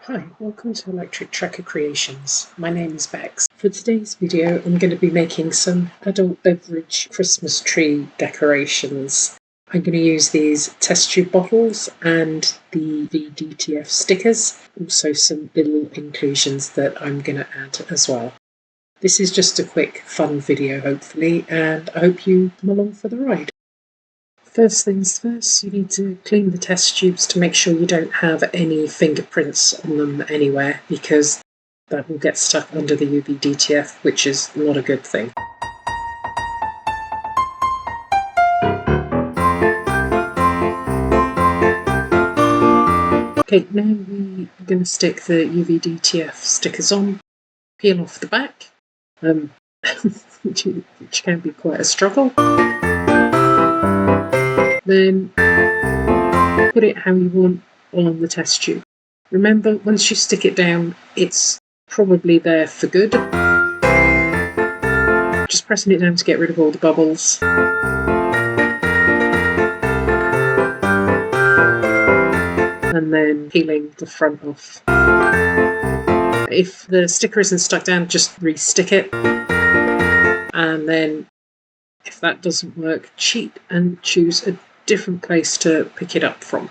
Hi, welcome to Electric Tracker Creations. My name is Bex. For today's video, I'm going to be making some adult beverage Christmas tree decorations. I'm going to use these test tube bottles and the DFT stickers, also some little inclusions that I'm going to add as well. This is just a quick fun video hopefully, and I hope you come along for the ride. First things first, you need to clean the test tubes to make sure you don't have any fingerprints on them anywhere, because that will get stuck under the UV DTF, which is not a good thing. Okay, now we're going to stick the UV DTF stickers on, peel off the back, which can be quite a struggle. Then put it how you want on the test tube. Remember, once you stick it down, it's probably there for good. Just pressing it down to get rid of all the bubbles. And then peeling the front off. If the sticker isn't stuck down, just re-stick it. And then if that doesn't work, cheat and choose a different place to pick it up from.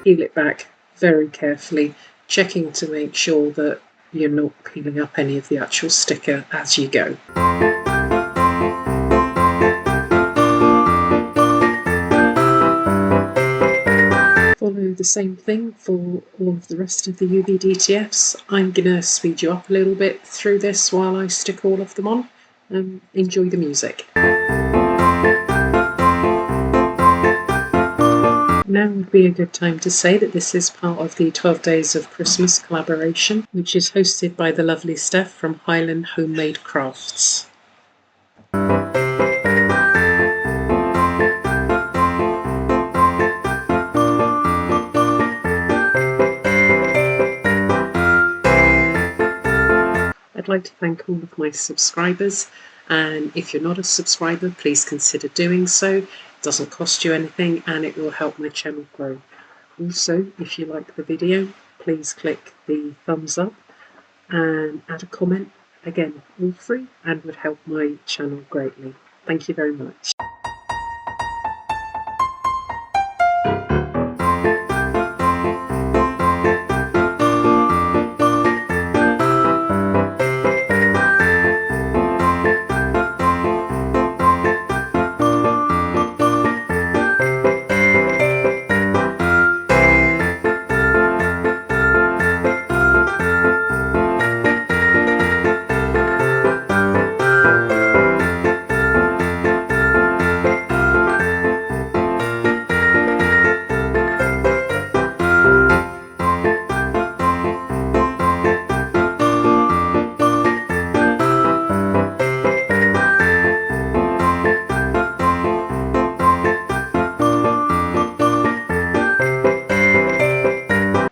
Peel it back very carefully, checking to make sure that you're not peeling up any of the actual sticker as you go. Follow the same thing for all of the rest of the UV DTFs. I'm going to speed you up a little bit through this while I stick all of them on. Enjoy the music. Now would be a good time to say that this is part of the 12 Days of Christmas collaboration, which is hosted by the lovely Steph from Highland Homemade Crafts. I'd like to thank all of my subscribers, and if you're not a subscriber, please consider doing so. It doesn't cost you anything and it will help my channel grow. Also, if you like the video, please click the thumbs up and add a comment. Again, all free and would help my channel greatly. Thank you very much.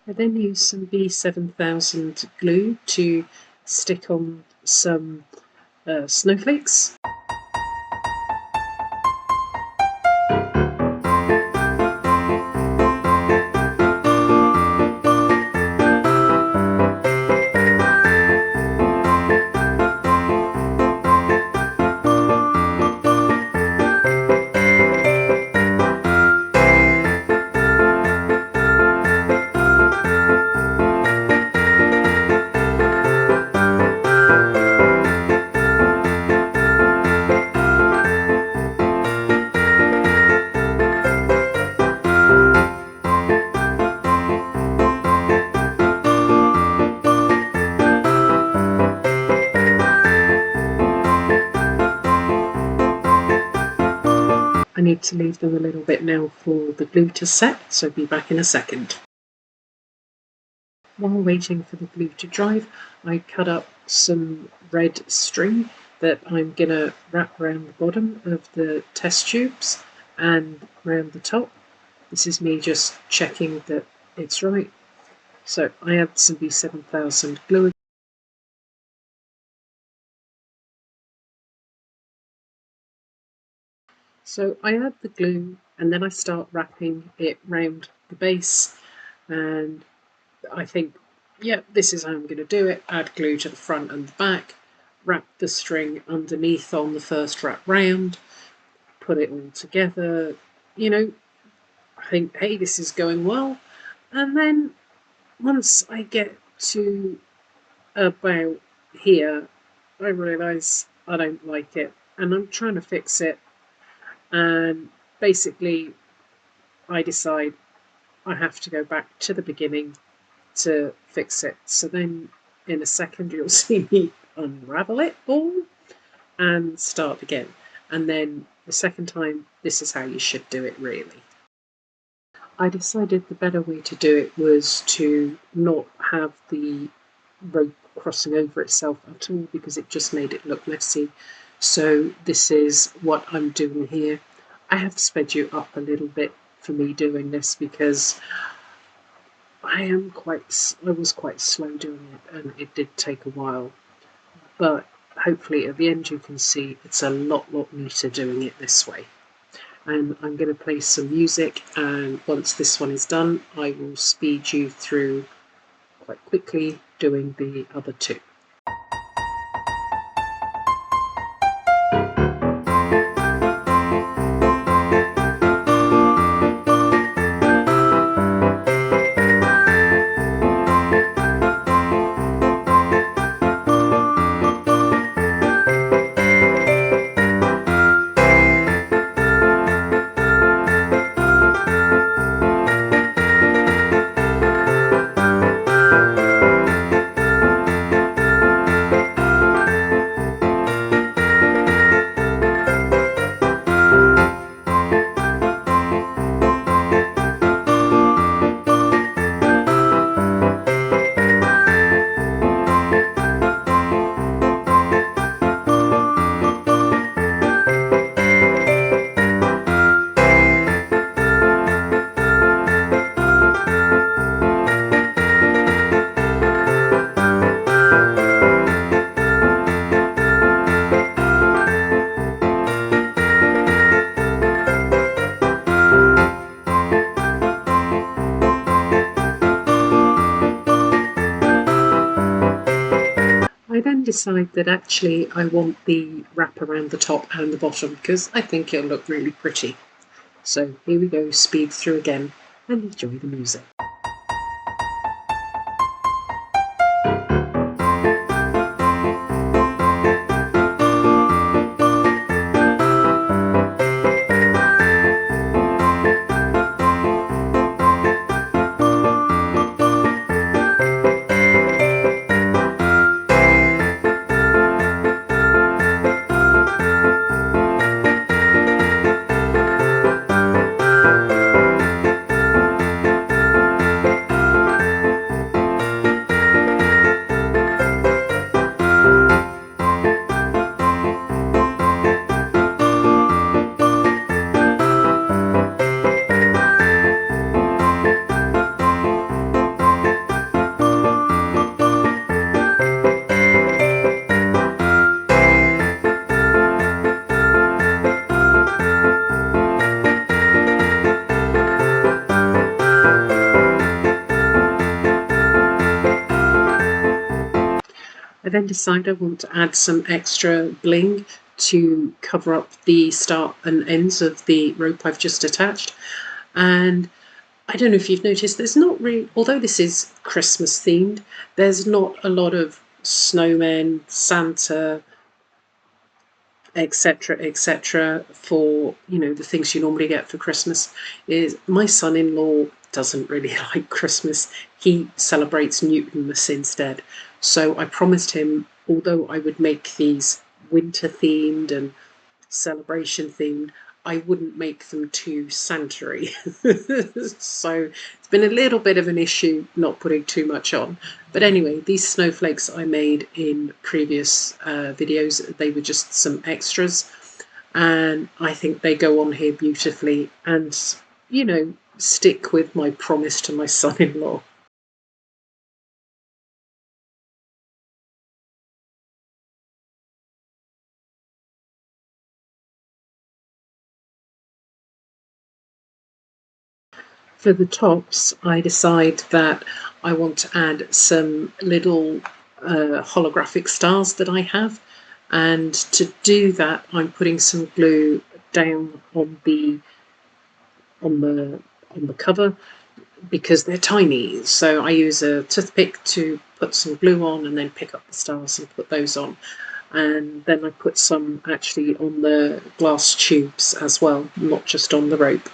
I then use some B7000 glue to stick on some snowflakes. I need to leave them a little bit now for the glue to set, so be back in a second. While waiting for the glue to dry, I cut up some red string that I'm going to wrap around the bottom of the test tubes and around the top. This is me just checking that it's right. So I add some B7000 glue. So I add the glue and then I start wrapping it round the base And I think, yeah, this is how I'm going to do it. Add glue to the front and the back, wrap the string underneath on the first wrap round, put it all together. You know, I think, hey, this is going well. And then once I get to about here, I realise I don't like it and I'm trying to fix it. And basically, I decide I have to go back to the beginning to fix it. So then in a second, you'll see me unravel it all and start again. And then the second time, this is how you should do it, really. I decided the better way to do it was to not have the rope crossing over itself at all because it just made it look messy. So this is what I'm doing here. I have sped you up a little bit for me doing this because I was quite slow doing it and it did take a while. But hopefully at the end you can see it's a lot neater doing it this way. And I'm going to play some music, and once this one is done I will speed you through quite quickly doing the other two. I then decide that actually I want the wrap around the top and the bottom because I think it'll look really pretty. So here we go, speed through again and enjoy the music. I then decide I want to add some extra bling to cover up the start and ends of the rope I've just attached. And I don't know if you've noticed, there's not really, although this is Christmas themed, there's not a lot of snowmen, Santa, etc., for the things you normally get for Christmas. Is my son-in-law doesn't really like Christmas. He celebrates Newtonmas instead. So I promised him, although I would make these winter themed and celebration themed, I wouldn't make them too Santa-y. So it's been a little bit of an issue not putting too much on. But anyway, these snowflakes I made in previous videos, they were just some extras. And I think they go on here beautifully and, stick with my promise to my son-in-law. For the tops, I decide that I want to add some little holographic stars that I have, and to do that I'm putting some glue down on the cover because they're tiny. So I use a toothpick to put some glue on and then pick up the stars and put those on. And then I put some actually on the glass tubes as well, not just on the rope.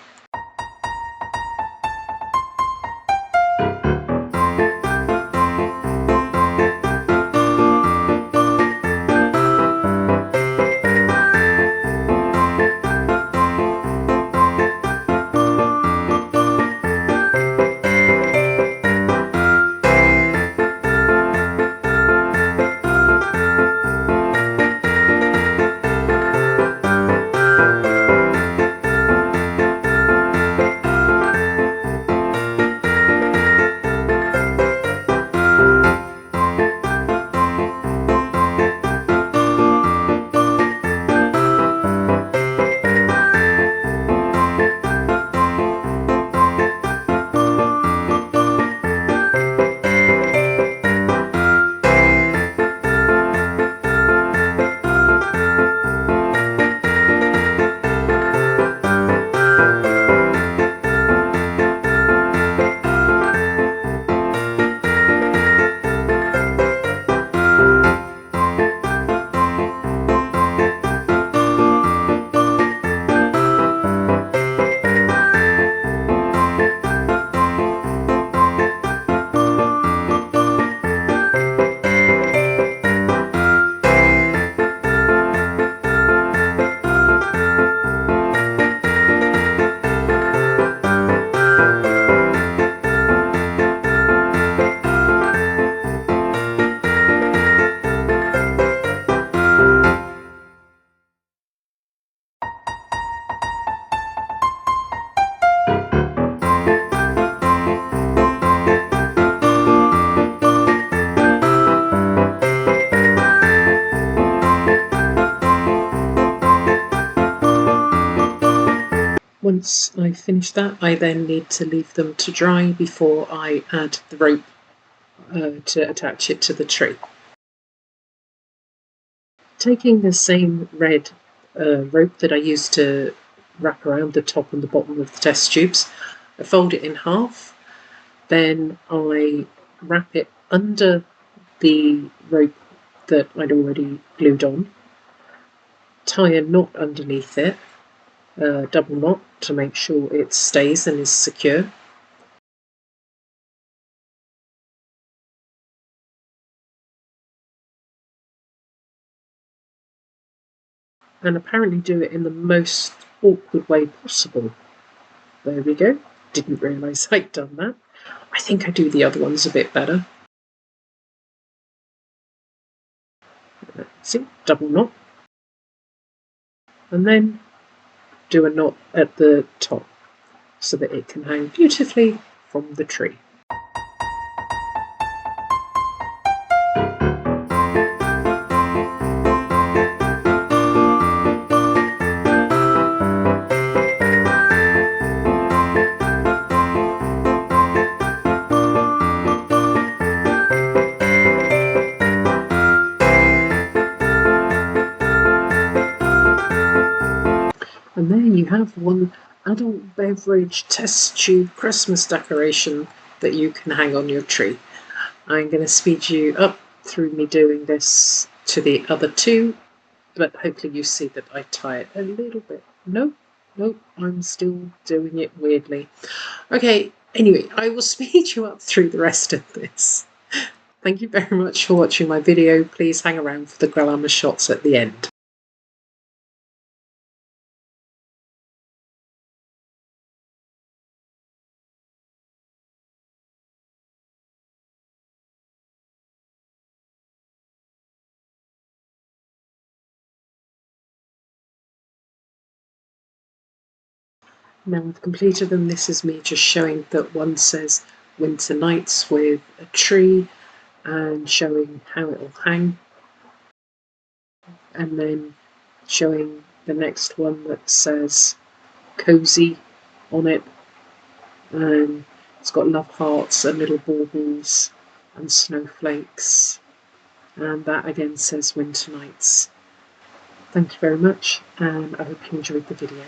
Once I finish that, I then need to leave them to dry before I add the rope to attach it to the tree. Taking the same red rope that I used to wrap around the top and the bottom of the test tubes, I fold it in half, then I wrap it under the rope that I'd already glued on, tie a knot underneath it, double knot to make sure it stays and is secure. And apparently do it in the most awkward way possible. There we go. Didn't realise I'd done that. I think I do the other ones a bit better. See, double knot. And then do a knot at the top so that it can hang beautifully from the tree. And there you have one adult beverage test tube Christmas decoration that you can hang on your tree. I'm going to speed you up through me doing this to the other two, but hopefully you see that I tie it a little bit. Nope, I'm still doing it weirdly. Okay, anyway, I will speed you up through the rest of this. Thank you very much for watching my video. Please hang around for the glamour shots at the end. Now I've completed them. This is me just showing that one says Winter Nights with a tree and showing how it will hang, and then showing the next one that says Cozy on it It's got love hearts and little baubles and snowflakes, and that again says winter nights. Thank you very much, and I hope you enjoyed the video.